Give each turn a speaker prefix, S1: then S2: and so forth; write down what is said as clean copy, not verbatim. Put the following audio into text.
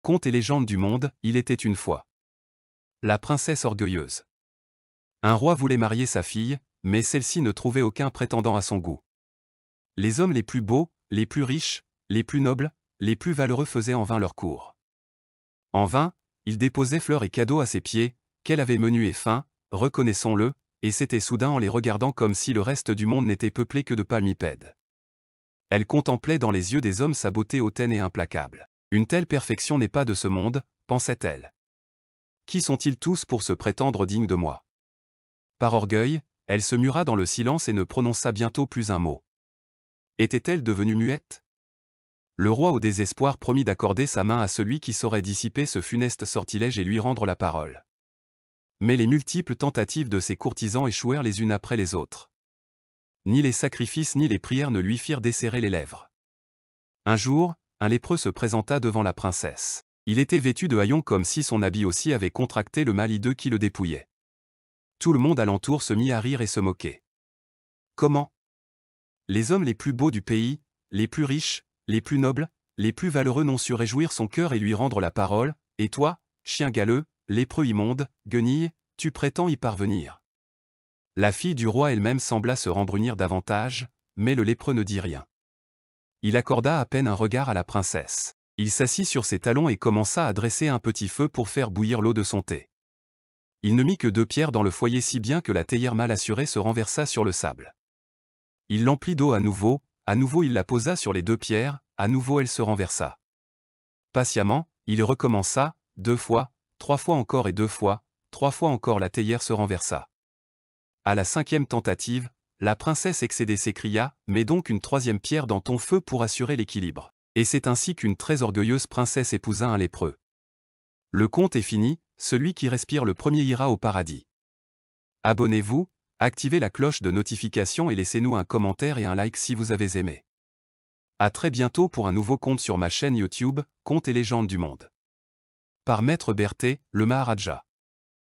S1: Contes et légendes du monde, il était une fois. La princesse orgueilleuse. Un roi voulait marier sa fille, mais celle-ci ne trouvait aucun prétendant à son goût. Les hommes les plus beaux, les plus riches, les plus nobles, les plus valeureux faisaient en vain leur cour. En vain, ils déposaient fleurs et cadeaux à ses pieds, qu'elle avait menus et fins, reconnaissons-le, et c'était soudain en les regardant comme si le reste du monde n'était peuplé que de palmipèdes. Elle contemplait dans les yeux des hommes sa beauté hautaine et implacable. Une telle perfection n'est pas de ce monde, pensait-elle. Qui sont-ils tous pour se prétendre dignes de moi? Par orgueil, elle se mura dans le silence et ne prononça bientôt plus un mot. Était-elle devenue muette? Le roi au désespoir promit d'accorder sa main à celui qui saurait dissiper ce funeste sortilège et lui rendre la parole. Mais les multiples tentatives de ses courtisans échouèrent les unes après les autres. Ni les sacrifices ni les prières ne lui firent desserrer les lèvres. Un jour, un lépreux se présenta devant la princesse. Il était vêtu de haillons comme si son habit aussi avait contracté le mal hideux qui le dépouillait. Tout le monde alentour se mit à rire et se moquer. Comment? Les hommes les plus beaux du pays, les plus riches, les plus nobles, les plus valeureux n'ont su réjouir son cœur et lui rendre la parole, et toi, chien galeux, lépreux immonde, guenille, tu prétends y parvenir. La fille du roi elle-même sembla se rembrunir davantage, mais le lépreux ne dit rien. Il accorda à peine un regard à la princesse. Il s'assit sur ses talons et commença à dresser un petit feu pour faire bouillir l'eau de son thé. Il ne mit que 2 pierres dans le foyer si bien que la théière mal assurée se renversa sur le sable. Il l'emplit d'eau à nouveau il la posa sur les 2 pierres, à nouveau elle se renversa. Patiemment, il recommença, 2 fois, 3 fois encore et 2 fois, 3 fois encore la théière se renversa. À la 5e tentative, la princesse excédée s'écria, mets donc une 3e pierre dans ton feu pour assurer l'équilibre. Et c'est ainsi qu'une très orgueilleuse princesse épousa un lépreux. Le conte est fini, celui qui respire le premier ira au paradis. Abonnez-vous, activez la cloche de notification et laissez-nous un commentaire et un like si vous avez aimé. À très bientôt pour un nouveau conte sur ma chaîne YouTube, Contes et légendes du monde. Par Maître Berthet, le Maharaja.